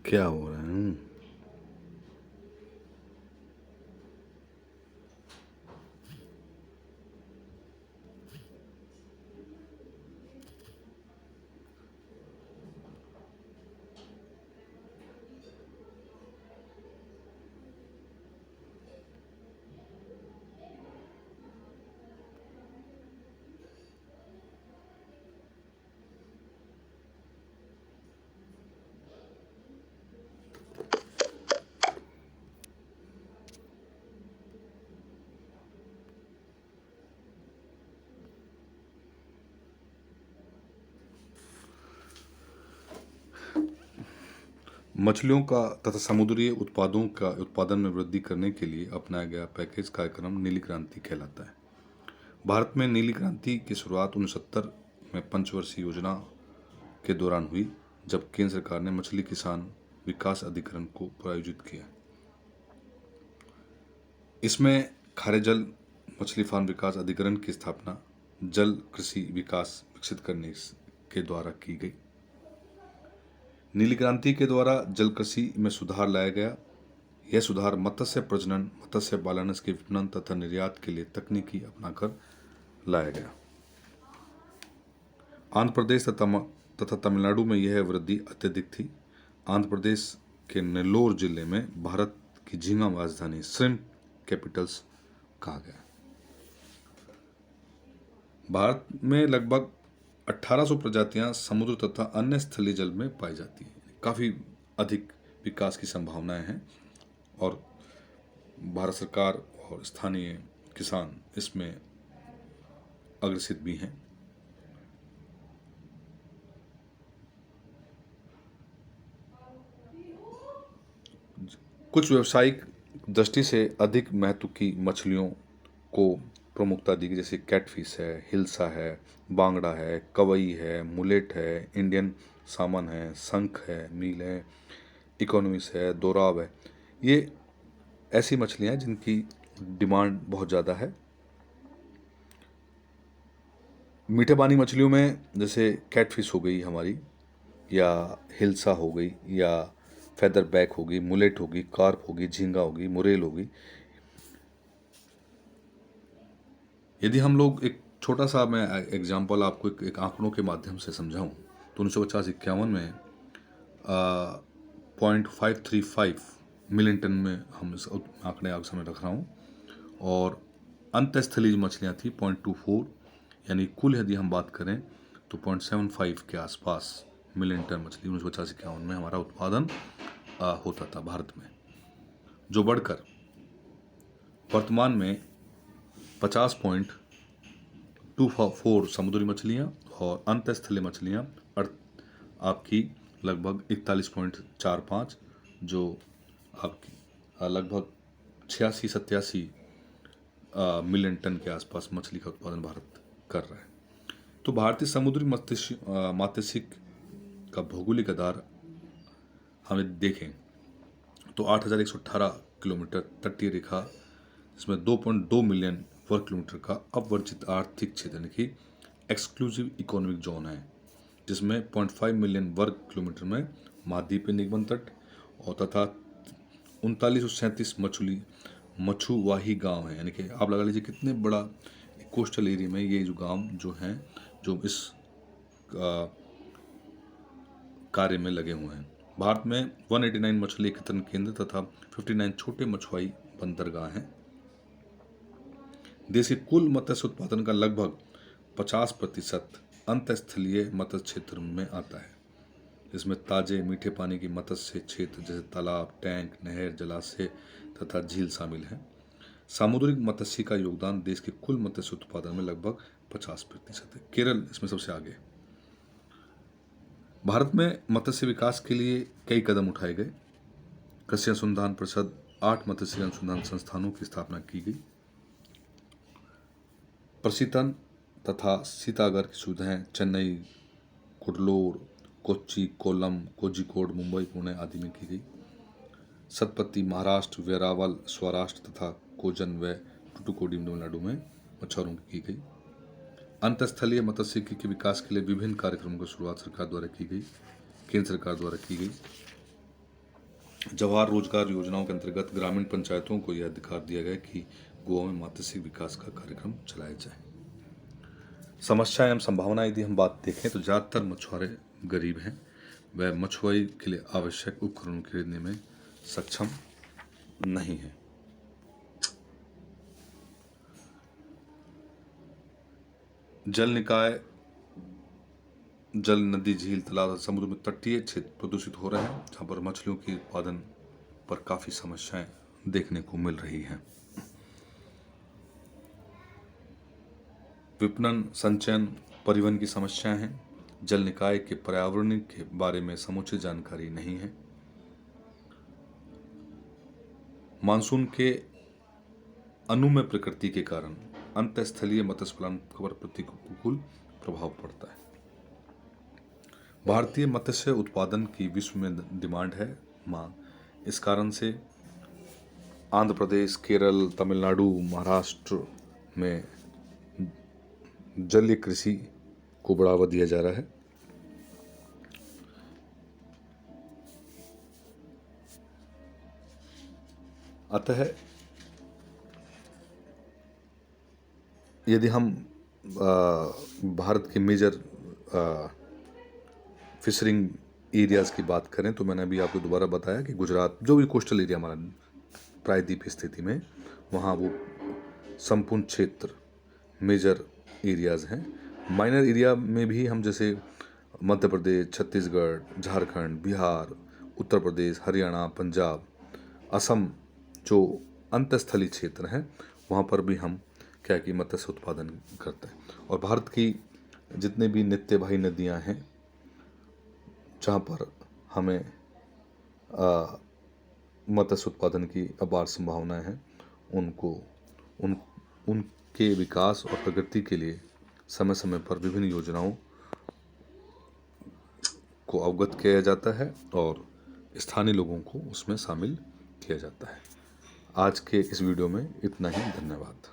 क्या हो रहा है? मछलियों का तथा समुद्री उत्पादों का उत्पादन में वृद्धि करने के लिए अपनाया गया पैकेज कार्यक्रम नीली क्रांति कहलाता है। भारत में नीली क्रांति की शुरुआत 1970 में पंचवर्षीय योजना के दौरान हुई, जब केंद्र सरकार ने मछली किसान विकास अधिकरण को प्रायोजित किया। इसमें खारे जल मछली फार्म विकास अधिकरण की स्थापना जल कृषि विकास विकसित करने के द्वारा की गई। नीली क्रांति के द्वारा जल कृषि में सुधार लाया गया। यह सुधार मत्स्य प्रजनन, मत्स्य पालन के विपणन तथा निर्यात के लिए तकनीकी अपनाकर लाया गया। आंध्र प्रदेश तथा तमिलनाडु में यह वृद्धि अत्यधिक थी। आंध्र प्रदेश के नेल्लोर जिले में भारत की झींगा राजधानी श्रिम्प कैपिटल्स कहा गया। भारत में लगभग 1800 प्रजातियां समुद्र तथा अन्य स्थलीय जल में पाई जाती हैं। काफ़ी अधिक विकास की संभावनाएं हैं और भारत सरकार और स्थानीय किसान इसमें अग्रसित भी हैं। कुछ व्यावसायिक दृष्टि से अधिक महत्व की मछलियों को प्रमुखता दी गई, जैसे कैटफिश है, हिल्सा है, बांगड़ा है, कवई है, मुलेट है, इंडियन सामन है, शंख है, मील है, इकोनॉमिस है, दोराब है। ये ऐसी मछलियाँ हैं जिनकी डिमांड बहुत ज़्यादा है। मीठे पानी मछलियों में जैसे कैटफिश हो गई हमारी, या हिल्सा हो गई, या फेदर बैक होगी, मुलेट होगी, कार्प होगी, झींगा होगी, मुरेल होगी। यदि हम लोग एक छोटा सा मैं एग्जांपल आपको एक आंकड़ों के माध्यम से समझाऊं तो 1950-51 में 0.535 मिलियन टन में हम इस आंकड़े आपके सामने रख रहा हूँ, और अंतस्थलीय मछलियाँ थी 0.24, यानी कुल यदि हम बात करें तो 0.75 के आसपास मिलियन टन मछली 1950-51 में हमारा उत्पादन होता था भारत में, जो बढ़कर वर्तमान में 50.24 समुद्री मछलियाँ और अंतस्थलीय मछलियाँ आपकी लगभग 41.45, जो आपकी लगभग 86-87 मिलियन टन के आसपास मछली का उत्पादन भारत कर रहा है। तो भारतीय समुद्री मात्स्यिक का भौगोलिक आधार हमें देखें तो 8,118 किलोमीटर तटीय रेखा, इसमें 2.2 मिलियन वर्ग किलोमीटर का अवर्जित आर्थिक क्षेत्र यानी कि एक्सक्लूसिव इकोनॉमिक जोन है, जिसमें 0.5 मिलियन वर्ग किलोमीटर में महाद्वीपीय निगमन तट और तथा 3937 मछुवाही गांव हैं। यानी कि आप लगा लीजिए कितने बड़ा कोस्टल एरिया में ये जो गांव जो हैं, जो इस कार्य में लगे हुए हैं। भारत में 189 मछली एकत्रण केंद्र तथा 59 छोटे मछुआई बंदरगाह हैं। देश के कुल मत्स्य उत्पादन का लगभग 50% अंतस्थलीय मत्स्य क्षेत्र में आता है। इसमें ताजे मीठे पानी की मत्स्य क्षेत्र जैसे तालाब, टैंक, नहर, जलाशय तथा झील शामिल हैं। सामुद्रिक मत्स्य का योगदान देश के कुल मत्स्य उत्पादन में लगभग 50% है। केरल इसमें सबसे आगे। भारत में मत्स्य विकास के लिए कई कदम उठाए गए। कृषि अनुसंधान परिषद 8 मत्स्य अनुसंधान संस्थानों की स्थापना की गई। प्रशीतन तथा शीतागार की सुविधाएं चेन्नई, कुडलोर, कोच्चि, कोल्लम, कोझिकोड, मुंबई, पुणे आदि में की गई। सतपति महाराष्ट्र, वेरावल स्वराष्ट्र तथा कोजन व टुटुकोडी तमिलनाडु में मछुआरों की गई। अंतस्थलीय मत्स्यिकी के विकास के लिए विभिन्न कार्यक्रमों की शुरुआत सरकार द्वारा की गई, केंद्र सरकार द्वारा की गई। जवाहर रोजगार योजनाओं के अंतर्गत ग्रामीण पंचायतों को यह अधिकार दिया गया कि गोवा में मात्स्यिक विकास का कार्यक्रम चलाया जाए। समस्या एवं संभावना यदि हम बात देखें तो ज़्यादातर मछुआरे गरीब हैं, वह मछुआरे के लिए आवश्यक उपकरण खरीदने में सक्षम नहीं है। जल निकाय, जल, नदी, झील, तालाब, समुद्र में तटीय क्षेत्र प्रदूषित हो रहे हैं, जहाँ पर मछलियों के उत्पादन पर काफ़ी समस्याएं देखने को मिल रही हैं। विपणन, संचयन, परिवहन की समस्याएं हैं। जल निकाय के पर्यावरण के बारे में समुचित जानकारी नहीं है। मानसून के अनुमेय प्रकृति के कारण अंतःस्थलीय मत्स्य पालन पर प्रतिकूल प्रभाव पड़ता है। भारतीय मत्स्य उत्पादन की विश्व में डिमांड है, मांग। इस कारण से आंध्र प्रदेश, केरल, तमिलनाडु, महाराष्ट्र में जलीय कृषि को बढ़ावा दिया जा रहा है। अतः यदि हम भारत के मेजर फिशरिंग एरियाज़ की बात करें तो मैंने अभी आपको दोबारा बताया कि गुजरात, जो भी कोस्टल एरिया हमारा प्रायद्वीप स्थिति में, वहाँ वो संपूर्ण क्षेत्र मेजर एरियाज़ हैं। माइनर एरिया में भी हम जैसे मध्य प्रदेश, छत्तीसगढ़, झारखंड, बिहार, उत्तर प्रदेश, हरियाणा, पंजाब, असम, जो अंतस्थलीय क्षेत्र हैं, वहाँ पर भी हम क्या कि मत्स्य उत्पादन करते हैं। और भारत की जितने भी नित्यवाही नदियाँ हैं जहाँ पर हमें मत्स्य उत्पादन की अपार संभावनाएं हैं, उनके विकास और प्रगति के लिए समय समय पर विभिन्न योजनाओं को अवगत किया जाता है और स्थानीय लोगों को उसमें शामिल किया जाता है। आज के इस वीडियो में इतना ही। धन्यवाद।